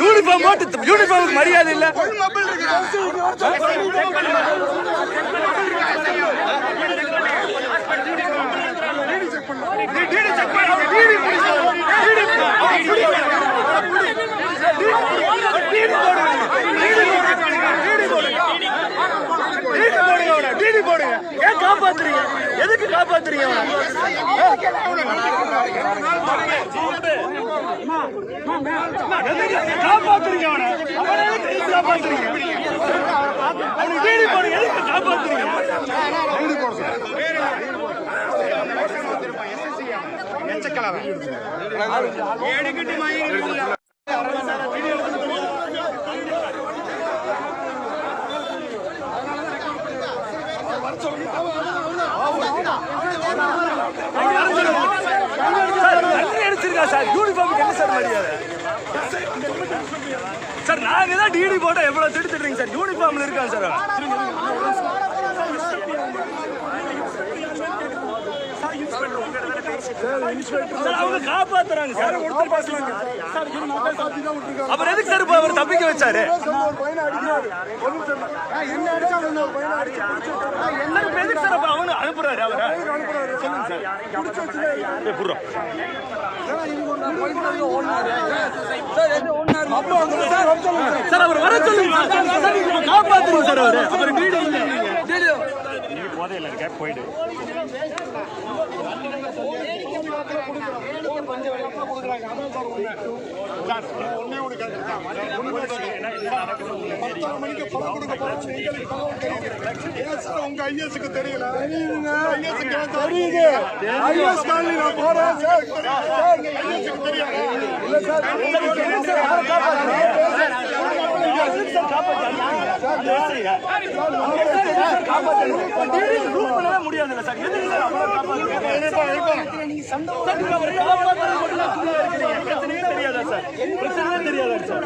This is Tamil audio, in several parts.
யூனிஃபார்ம் போட்டு யூனிஃபார்முக்கு மரியாதை இல்ல. ஏன் காப்பாத்துறீங்க? எதுக்கு காப்பாத்துறீங்க? காப்பாத்துறீங்க அவனை காப்பாத்துறீங்க. அவனுக்கு வீடு போடுங்க. எதுக்கு காப்பாத்துறீங்க? சார் யூனிஃபார்முக்கு என்ன சார் மரியாதை சார்? நாங்க தான் டிடி போட்டா எவ்வளவு திடுத்துறீங்க சார்? யூனிஃபார்ம்ல இருக்காங்க சார். அவங்க காப்பாத்துறாங்க சார். அப்புறம் எதுக்கு சார் அவர் தப்பிக்க வச்சாரு? எதுக்கு சார் அவனு அனுப்புறாரு? அவரை சொல்லுங்க சார். அவர் வர சொல்லுங்க காப்பாத்துங்க சார். அவரு அப்புறம் வீடு நீங்க போதையில இருக்க போயிடு. உங்க ஐஎஸ்க்கு தெரியல? தெரியுது. ஐஎஸ் காலனி நான் போறேன் சார். முடியாதுல்ல சார். தெரியாதா சார்? பிரச்சனை தெரியாதா சார்?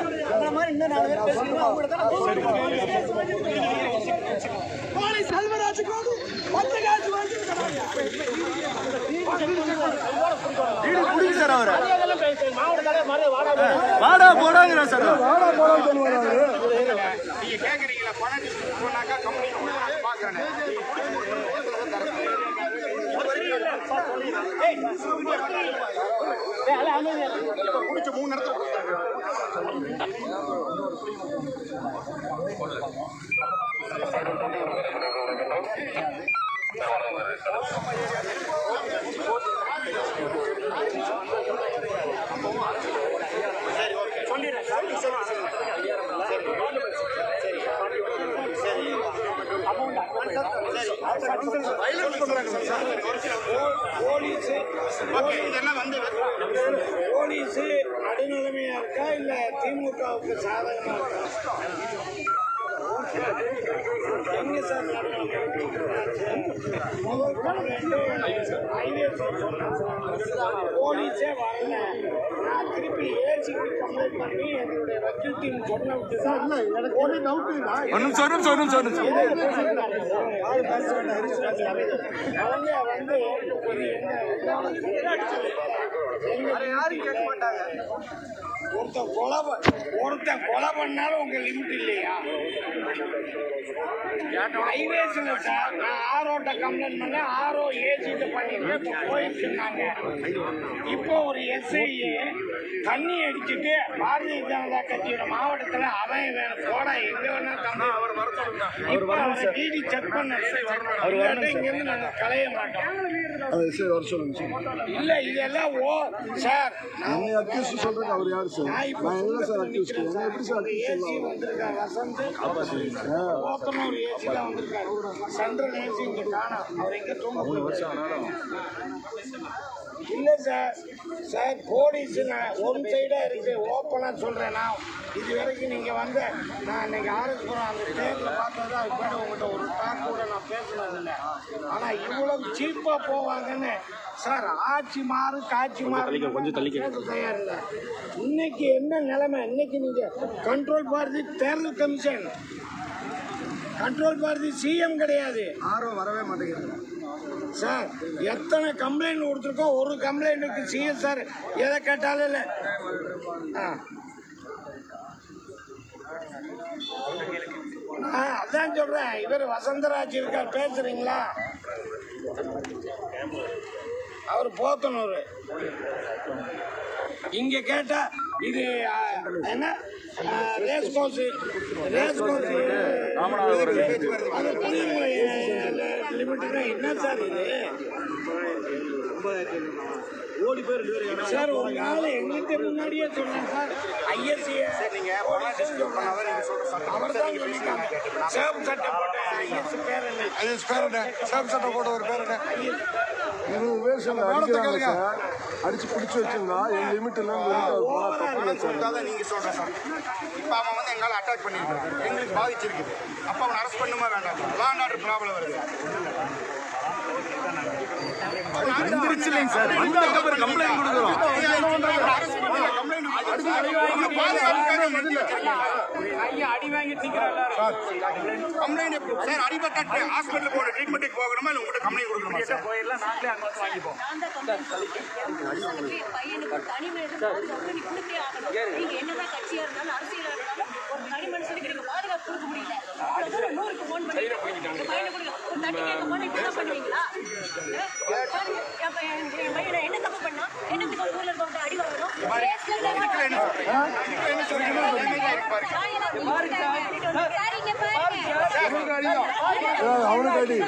சார் அவரை வாடா போடாங்க சார். நீங்க கேக்குறீங்களா? பணம் சொன்னாக்கா கம்பெனி பாக்குறேன். குடிச்சு 3 நேரத்துல போலீஸ் நடுநிலைமையா இருக்கா இல்ல திமுகவுக்கு சாதகமா இருக்கா? எங்க சார் போலீஸே வரல. நான் திருப்பி ஏசிக்கு கம்ப்ளைண்ட் பண்ணி எங்களுடைய வக்கீல் டீம் சொன்ன விட்டுதான் எனக்கு ஒரு டவுட் இல்லை. அவங்க வந்து யாரும் கேட்க மாட்டாங்க. ஒருத்தன் கொலை பண்ணாலும் உங்க லிமிட் இல்லையா? ஹைவேஸ்ல சார் நான் ஆரோட்ட கம்ப்ளைண்ட் பண்ண ஆரோ ஏசிட்டு பண்ணிட்டு போயிருச்சுனாங்க. இப்போ ஒரு எஸ்ஐ தண்ணி அடிச்சுட்டு பாரதிய ஜனதா கட்சியோட மாவட்டத்துல அவன் வேணும் போட எங்க வேணா டிடி செக் பண்ண இங்க இருந்து நாங்க களைய மாட்டோம். இல்ல இதெல்லாம் ஓ சார் சொல்றேன். அவர் யாரு சார்? ஏசி வந்திருக்காரு வசந்த் ஓத்தனூர் ஏசி தான் வந்திருக்காரு. சென்ட்ரல் ஏசி இங்க காணோம். அவர் எங்க தூங்க இல்லை சார். சார் போலீஸ் ஒன் சைடாக இருக்கு. ஓப்பனாக சொல்கிறேன். நான் இது வரைக்கும் நீங்கள் வந்து நான் இன்னைக்கு ஆர்எஸ்புரம் அந்த தேர்தலில் பார்த்தது அது கூட உங்கள்கிட்ட ஒரு டாக் கூட நான் பேசினதில்லை. ஆனால் இவ்வளவு சீப்பாக போவாங்கன்னு சார் ஆட்சி மாறு காட்சி மாறு கொஞ்சம் தயார் இல்லை. இன்னைக்கு என்ன நிலைமை? இன்னைக்கு நீங்கள் கண்ட்ரோல் ஃபார் தி தேர்தல் commission, control for the CM கிடையாது. ஆர்வம் வரவே மாட்டேங்குது சார். எத்தனை கம்ப்ளைண்ட் கொடுத்துருக்கோம்? ஒரு கம்ப்ளைண்ட்டுக்கு சிஎஸ் சார் எதை கேட்டாலும் இல்லை. அதான் சொல்றேன். இவர் வசந்தராஜ் இருக்கார், பேசுறீங்களா? அவர் போத்தனூர். இங்க கேட்டா இது என்ன ரேஸ் கோர்ஸ் லிமிட் என்ன சார் இது? ஓடி போய் 2 பேரும் சார் ஒரு நாள் எங்கிட்ட முன்னாடியே சொன்னேன் சார். ஐஎஸ்சி அவர் தான் சொல்லிட்டாங்க. சேவ் சட்டை போட்ட ஐஎஸ் பேர் என்ன? ஐஎஸ் பேர் என்ன? சேவ் சட்டை போட்ட ஒரு பேர் என்ன? 20 பேர் சேர்ந்து அடிக்கிறாங்க சார். அடிச்சு பிடிச்சி வச்சுங்களா என் லிமிட் எல்லாம் சொல்லிட்டாதான் நீங்க சொல்றேன் சார். இப்ப அவன் வந்து எங்களால் அட்டாக் பண்ணிருக்கான், எங்களுக்கு பாதிச்சிருக்குது. அப்ப அவன் அரெஸ்ட் பண்ணுமா வேண்டாம்? லா அண்ட் ஆர்டர் ப்ராப்ளம் வருது. வந்துருச்சுல்லைங்க சார். வந்ததுக்கப்புறம் கம்ப்ளைண்ட் கொடுக்குறோம். சார் அடிபட்ட ஹாஸ்பிட்டல் போன ட்ரீட்மெண்ட்டுக்கு போகணுமா இல்லை உங்கள்கிட்ட கம்ப்ளைண்ட் கொடுக்கணுமா சார்? போயிடலாம், நாங்களே அங்கே வந்து வாங்கிப்போம். பையனுக்கு தனி மனிதன் பாதுகாப்பு நீ கொடுத்தே ஆகணும். நீங்க என்னதான் கட்சியா இருந்தாலும் அரசியலா இருந்தாலும் ஒரு தனி மனுஷனுக்கு நீங்க பாதுகாப்பு கொடுக்க முடியல. அவ்வளவு 100க்கு ஃபோன் பண்ணி பையனை கொடுங்க ஒரு தண்ணி கேட்க போனா இப்படிதான் பண்ணுவீங்களா? என் பையனை என்ன தப்பு பண்ணா என்னத்துக்கு ஒரு ஊர்ல இருக்க அடி வாங்கணும்? அவனுக்கு அடி